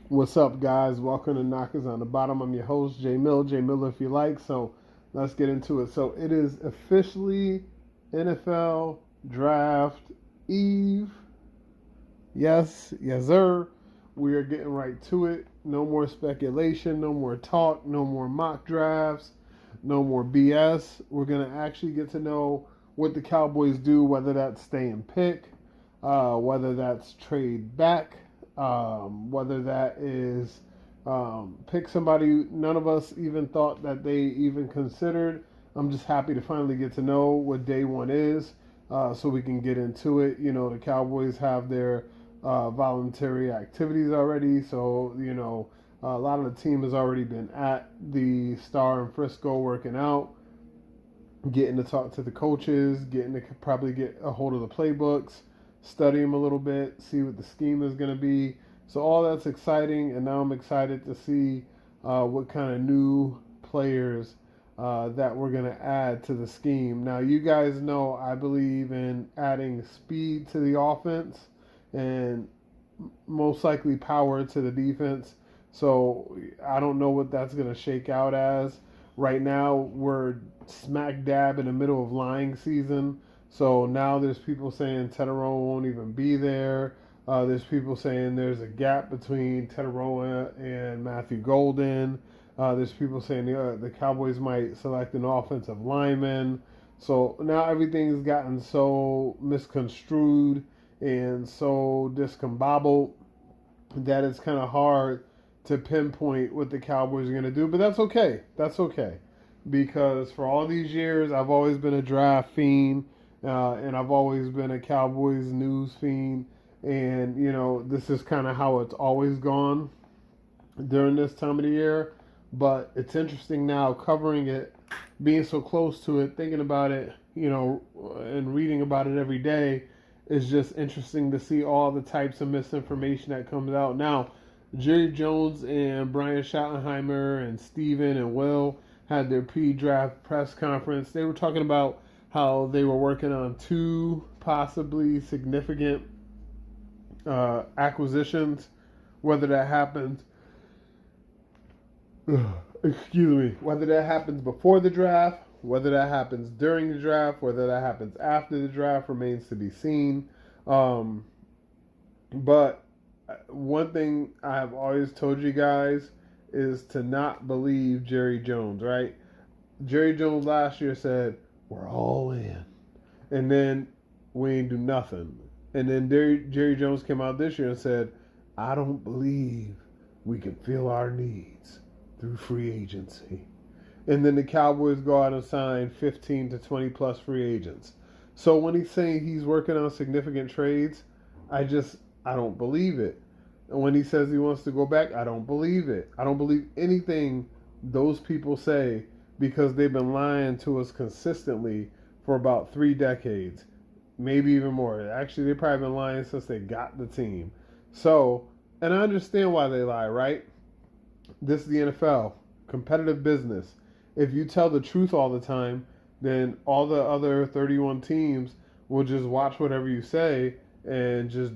What's up, guys? Welcome to Knockers on the Bottom. I'm your host, Jay Mill. Jay Miller, if you like. So let's get into it. So it is officially NFL Draft Eve. Yes, yes, sir. We are getting right to it. No more speculation, no more talk, no more mock drafts, no more BS. We're going to actually get to know what the Cowboys do, whether that's stay and pick, whether that's trade back, whether that is pick somebody none of us even thought that they even considered. I'm just happy to finally get to know what day one is so we can get into it. You know, the Cowboys have their voluntary activities already. So, a lot of the team has already been at the Star in Frisco working out, getting to talk to the coaches, getting to probably get a hold of the playbooks, study them a little bit, see what the scheme is going to be. So, all that's exciting. And now I'm excited to see what kind of new players that we're going to add to the scheme. Now, you guys know I believe in adding speed to the offense and most likely power to the defense. So I don't know what that's going to shake out as. Right now, we're smack dab in the middle of lying season. So now there's people saying Tetaroa won't even be there. There's people saying there's a gap between Tetaroa and Matthew Golden. There's people saying the Cowboys might select an offensive lineman. So now everything's gotten so misconstrued and so discombobbled that it's kind of hard to pinpoint what the Cowboys are going to do. But that's okay. That's okay. Because for all these years, I've always been a draft fiend and I've always been a Cowboys news fiend. And, this is kind of how it's always gone during this time of the year. But it's interesting now covering it, being so close to it, thinking about it, and reading about it every day. It's just interesting to see all the types of misinformation that comes out. Now, Jerry Jones and Brian Schottenheimer and Steven and Will had their pre-draft press conference. They were talking about how they were working on two possibly significant acquisitions. Whether that happens, whether that happens before the draft, whether that happens during the draft, whether that happens after the draft remains to be seen. But one thing I have always told you guys is to not believe Jerry Jones, right? Jerry Jones last year said, "We're all in." And then we ain't do nothing. And then Jerry Jones came out this year and said, "I don't believe we can fill our needs through free agency." And then the Cowboys go out and sign 15 to 20 plus free agents. So when he's saying he's working on significant trades, I don't believe it. And when he says he wants to go back, I don't believe it. I don't believe anything those people say because they've been lying to us consistently for about 3 decades, maybe even more. Actually, they've probably been lying since they got the team. So, and I understand why they lie, right? This is the NFL, competitive business. If you tell the truth all the time, then all the other 31 teams will just watch whatever you say and just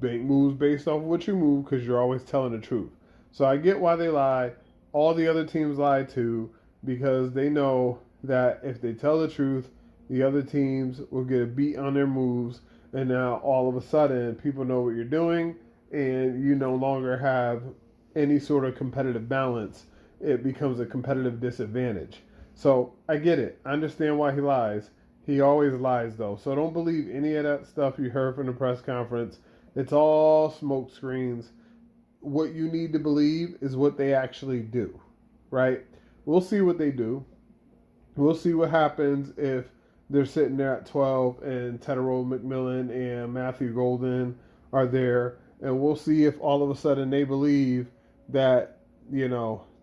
make moves based off what you move because you're always telling the truth. So I get why they lie. All the other teams lie too because they know that if they tell the truth, the other teams will get a beat on their moves. And now all of a sudden, people know what you're doing and you no longer have any sort of competitive balance. It becomes a competitive disadvantage. So I get it. I understand why he lies. He always lies though. So don't believe any of that stuff you heard from the press conference. It's all smoke screens. What you need to believe is what they actually do, right? We'll see what they do. We'll see what happens if they're sitting there at 12 and Tetaroa McMillan and Matthew Golden are there. And we'll see if all of a sudden they believe that,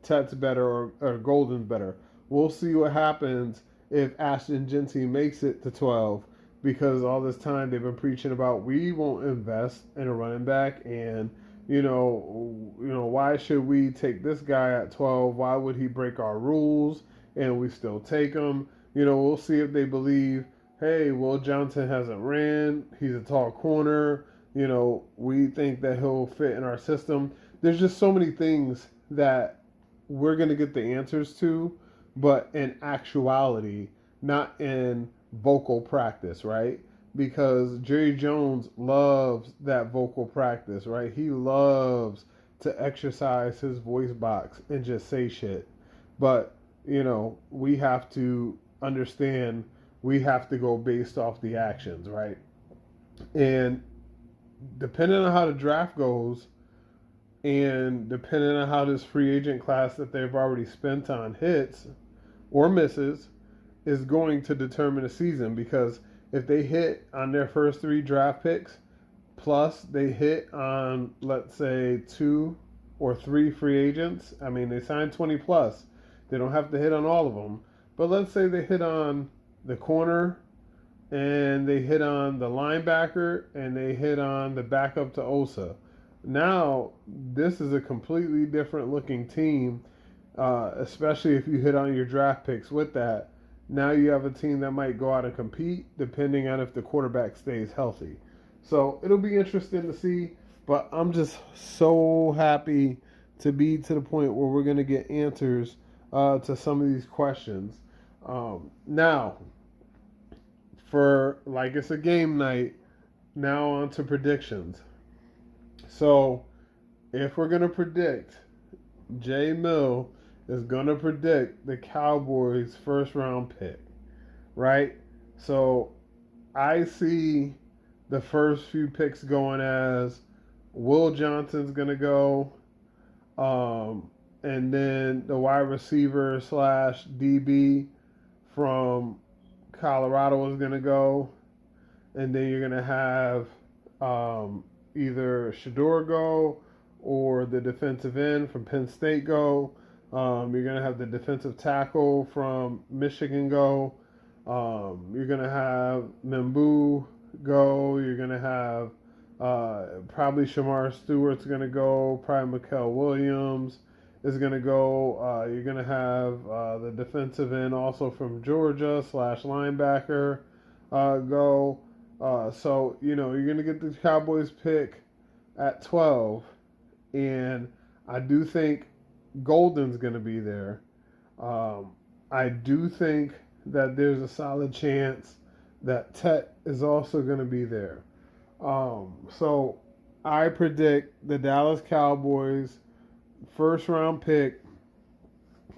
Tet's better or Golden's better. We'll see what happens if Ashton Genty makes it to 12 because all this time they've been preaching about we won't invest in a running back and why should we take this guy at 12? Why would he break our rules and we still take him? We'll see if they believe, hey, Will Johnson hasn't ran. He's a tall corner. We think that he'll fit in our system. there's just so many things that we're going to get the answers to, but in actuality, not in vocal practice, right? Because Jerry Jones loves that vocal practice, right? He loves to exercise his voice box and just say shit. But, we have to understand we have to go based off the actions, right? And depending on how the draft goes, and depending on how this free agent class that they've already spent on hits or misses, is going to determine the season. Because if they hit on their first three draft picks, plus they hit on, let's say, two or three free agents, I mean, they signed 20 plus. They don't have to hit on all of them. But let's say they hit on the corner, and they hit on the linebacker, and they hit on the backup to Osa. Now, this is a completely different looking team, especially if you hit on your draft picks with that. Now you have a team that might go out and compete depending on if the quarterback stays healthy. So it'll be interesting to see, but I'm just so happy to be to the point where we're going to get answers to some of these questions. Now, for like it's a game night, now on to predictions. So, if we're going to predict, J Mill is going to predict the Cowboys' first round pick, right? So, I see the first few picks going as Will Johnson's going to go, and then the wide receiver slash DB from Colorado is going to go, and then you're going to have either Shador go or the defensive end from Penn State go. You're going to have the defensive tackle from Michigan go. You're going to have Membu go. You're going to have probably Shamar Stewart's going to go. Probably Mikael Williams is going to go. You're going to have the defensive end also from Georgia / linebacker go. So, you're going to get the Cowboys pick at 12. And I do think Golden's going to be there. I do think that there's a solid chance that Tet is also going to be there. So I predict the Dallas Cowboys first round pick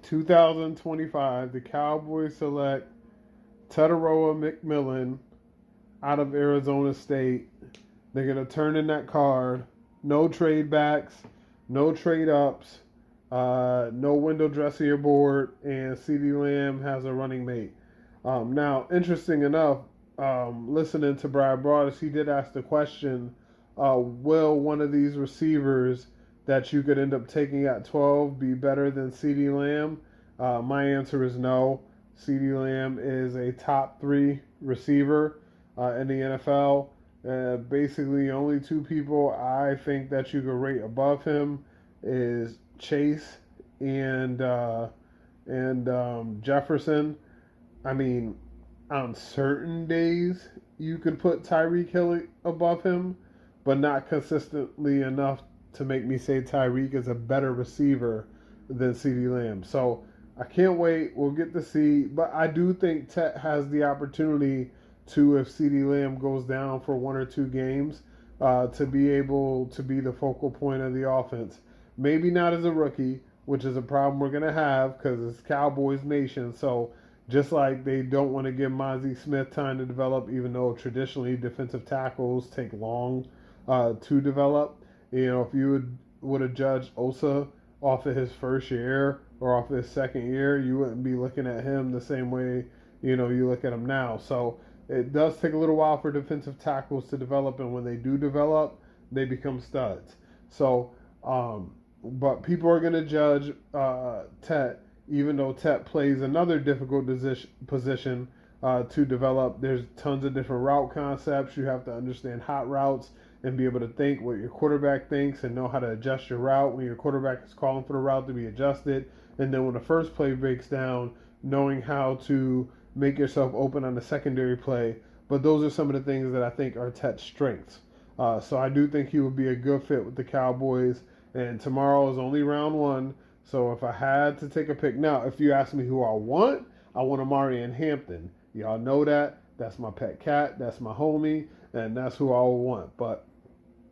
2025. The Cowboys select Tetaroa McMillan out of Arizona State. They're going to turn in that card. No trade backs, no trade ups, no window dressing your board, and CeeDee Lamb has a running mate. Now, interesting enough, listening to Brad Broadus, he did ask the question, will one of these receivers that you could end up taking at 12 be better than CeeDee Lamb? My answer is no. CeeDee Lamb is a top 3 receiver in the NFL. Basically, only 2 people I think that you could rate above him is Chase and Jefferson. I mean, on certain days you could put Tyreek Hill above him, but not consistently enough to make me say Tyreek is a better receiver than CeeDee Lamb. So I can't wait. We'll get to see. But I do think Tet has the opportunity to, if CeeDee Lamb goes down for 1 or 2 games, to be able to be the focal point of the offense. Maybe not as a rookie, which is a problem we're going to have because it's Cowboys Nation. So just like they don't want to give Mozzie Smith time to develop, even though traditionally defensive tackles take long to develop. If you would have judged Osa off of his first year or off of his second year, you wouldn't be looking at him the same way, you look at him now. So it does take a little while for defensive tackles to develop, and when they do develop, they become studs. So, but people are going to judge Tet, even though Tet plays another difficult position to develop. There's tons of different route concepts. You have to understand hot routes and be able to think what your quarterback thinks and know how to adjust your route when your quarterback is calling for the route to be adjusted. And then when the first play breaks down, knowing how to make yourself open on the secondary play. But those are some of the things that I think are Tet's strengths. So I do think he would be a good fit with the Cowboys. and tomorrow is only round one. So if I had to take a pick now, if you ask me who I want Amari in Hampton. Y'all know that. That's my pet cat. That's my homie, and that's who I would want. But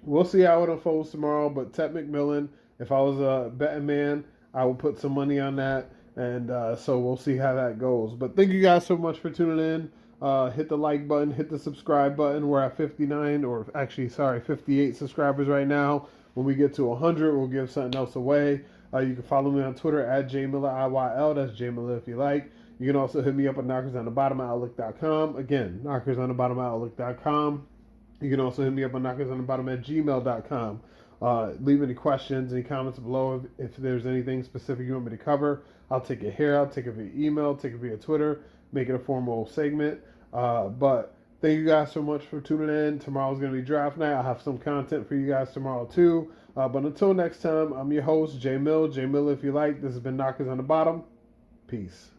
we'll see how it unfolds tomorrow. But Ted McMillan, if I was a betting man, I would put some money on that. And so we'll see how that goes. But thank you guys so much for tuning in. Hit the like button, hit the subscribe button. We're at 59, or actually, sorry, 58 subscribers right now. When we get to 100, we'll give something else away. You can follow me on Twitter at JMillerIYL. That's JMiller if you like. You can also hit me up at knockersonthebottom@outlook.com. Again, knockersonthebottom@outlook.com. You can also hit me up on knockersonthebottom@gmail.com. Leave any questions, any comments below. If there's anything specific you want me to cover, I'll take it here. I'll take it via email, take it via Twitter, make it a formal segment. But thank you guys so much for tuning in. Tomorrow's going to be draft night. I'll have some content for you guys tomorrow too. But until next time, I'm your host, J Mill. J Mill if you like. This has been Knockers on the Bottom. Peace.